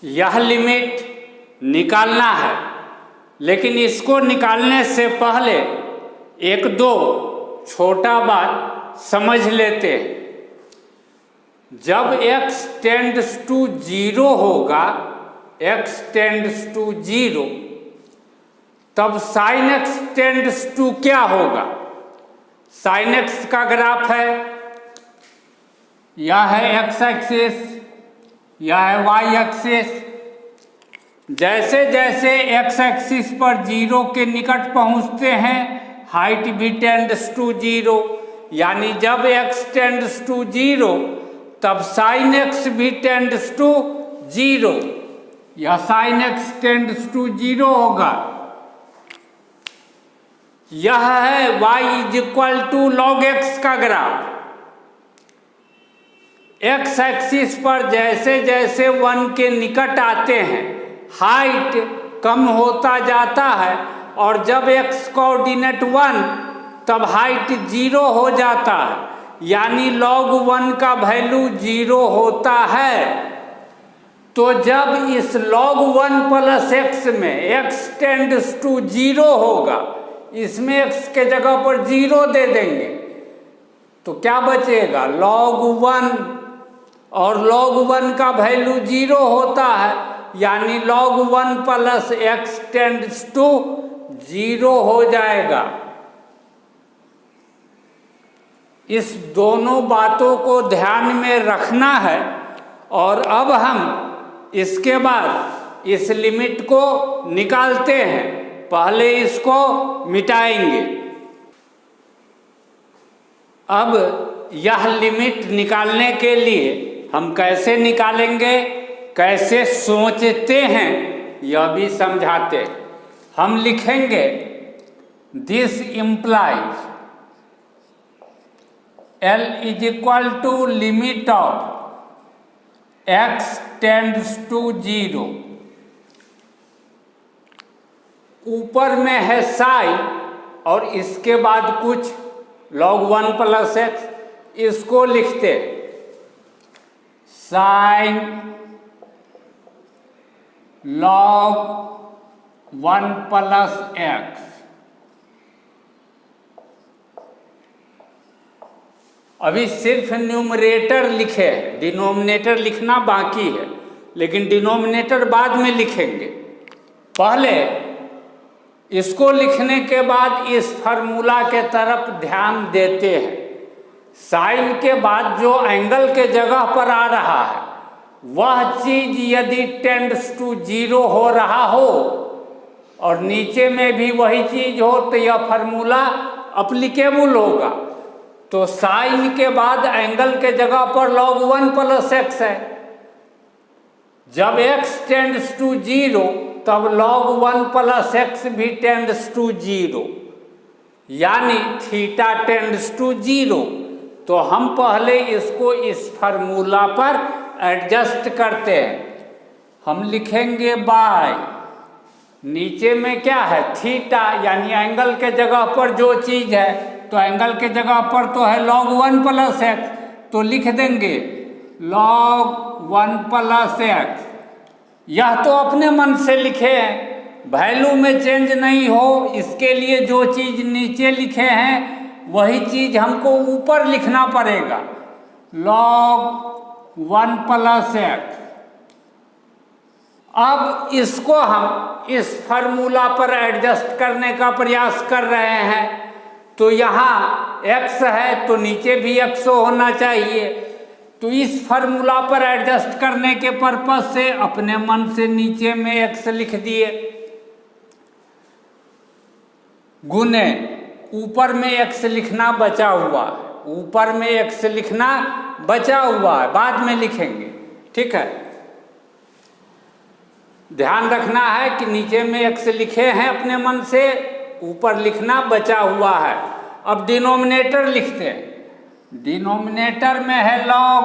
यह लिमिट निकालना है, लेकिन इसको निकालने से पहले एक दो छोटा बात समझ लेते हैं। जब x टेंड्स टू 0 होगा, x टेंड्स टू 0, तब sin x टेंड्स टू क्या होगा? sin x का ग्राफ है, यह है x एक्सिस, यह है y एक्सिस। जैसे जैसे x एक्सिस पर 0 के निकट पहुंचते हैं, हाइट भी टेंड्स टू 0, यानी जब x टेंड्स टू 0 तब sin x भी टेंड्स टू 0, या sin x टेंड्स टू 0 होगा। यह है y is equal to log x का ग्राफ। x एक्सिस पर जैसे जैसे 1 के निकट आते हैं, हाइट कम होता जाता है, और जब x कोऑर्डिनेट 1 तब हाइट 0 हो जाता है, यानी log 1 का वैल्यू 0 होता है। तो जब इस log 1 प्लस x में x टेंड्स टू 0 होगा, इसमें x के जगह पर 0 दे देंगे, तो क्या बचेगा? log 1, और log 1 का वैल्यू 0 होता है, यानी log 1 plus x tends to 0 हो जाएगा। इस दोनों बातों को ध्यान में रखना है, और अब हम इसके बाद इस लिमिट को निकालते हैं। पहले इसको मिटाएंगे। अब यह लिमिट निकालने के लिए हम कैसे निकालेंगे, कैसे सोचते हैं, यह भी समझाते हैं। हम लिखेंगे this implies L is equal to limit of x tends to 0। ऊपर में है साइन और इसके बाद कुछ log 1 प्लस x, इसको लिखते साइन log 1 प्लस x। अभी सिर्फ न्यूमरेटर लिखे हैं, डिनोमिनेटर लिखना बाकी है, लेकिन डिनोमिनेटर बाद में लिखेंगे। पहले इसको लिखने के बाद इस फार्मूला के तरफ ध्यान देते हैं। साइन के बाद जो एंगल के जगह पर आ रहा है, वह चीज यदि टेंड्स टू 0 हो रहा हो और नीचे में भी वही चीज हो, तो यह फार्मूला अप्लीकेबल होगा। तो साइन के बाद एंगल के जगह पर log 1 प्लस x है। जब x टेंड्स टू 0 तब log 1 प्लस x भी टेंड्स टू 0, यानी थीटा टेंड्स टू 0। तो हम पहले इसको इस फार्मूला पर एडजस्ट करते हैं। हम लिखेंगे बाय, नीचे में क्या है? थीटा, यानी एंगल के जगह पर जो चीज है, तो एंगल के जगह पर तो है log 1 प्लस x, तो लिख देंगे log 1 प्लस x। यह तो अपने मन से लिखे हैं, वैल्यू में चेंज नहीं हो, इसके लिए जो चीज नीचे लिखे हैं वही चीज हमको ऊपर लिखना पड़ेगा, log 1 प्लस x। अब इसको हम इस फार्मूला पर एडजस्ट करने का प्रयास कर रहे हैं। तो यहाँ x है तो नीचे भी x होना चाहिए। तो इस फार्मूला पर एडजस्ट करने के पर्पज से अपने मन से नीचे में x लिख दिए, गुने ऊपर में x लिखना बचा हुआ है, ऊपर में x लिखना बचा हुआ है, बाद में लिखेंगे, ठीक है। ध्यान रखना है कि नीचे में x लिखे हैं अपने मन से, ऊपर लिखना बचा हुआ है। अब डिनोमिनेटर लिखते हैं। डिनोमिनेटर में है log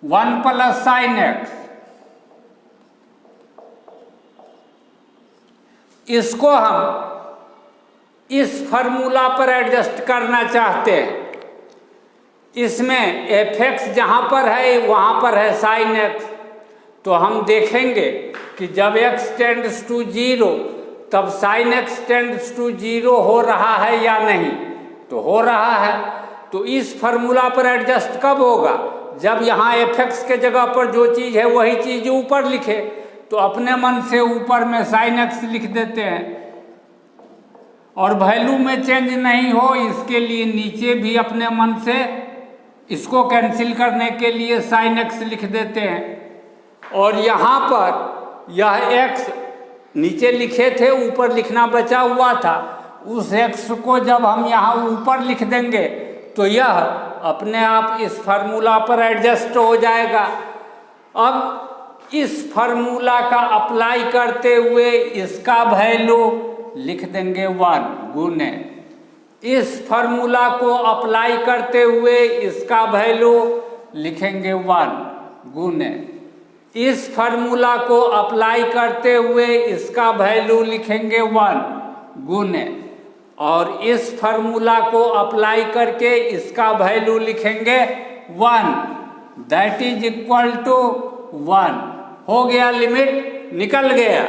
1 प्लस साइन x। इसको हम इस फार्मूला पर एडजस्ट करना चाहते हैं। इसमें fx जहाँ पर है वहाँ पर है साइन x, तो हम देखेंगे कि जब x टेंड्स टू 0 तब sin x टेंड्स टू 0 हो रहा है या नहीं, तो हो रहा है। तो इस फार्मूला पर एडजस्ट कब होगा, जब यहाँ fx के जगह पर जो चीज़ है वही चीज़ ऊपर लिखे। तो अपने मन से ऊपर में sin x लिख देते हैं और वैल्यू में चेंज नहीं हो इसके लिए नीचे भी अपने मन से इसको कैंसिल करने के लिए sin x लिख देते हैं। और यहाँ पर यह x नीचे लिखे थे, ऊपर लिखना बचा हुआ था, उस x को जब हम यहाँ ऊपर लिख देंगे तो यह अपने आप इस फार्मूला पर एडजस्ट हो जाएगा। अब इस फार्मूला का अप्लाई करते हुए इसका वैल्यू लिख देंगे 1 गुने, इस फार्मूला को अप्लाई करते हुए इसका वैल्यू लिखेंगे 1 गुने, इस फार्मूला को अप्लाई करते हुए इसका वैल्यू लिखेंगे 1 गुने, और इस फार्मूला को अप्लाई करके इसका वैल्यू लिखेंगे 1, दैट इज इक्वल टू 1। हो गया, लिमिट निकल गया।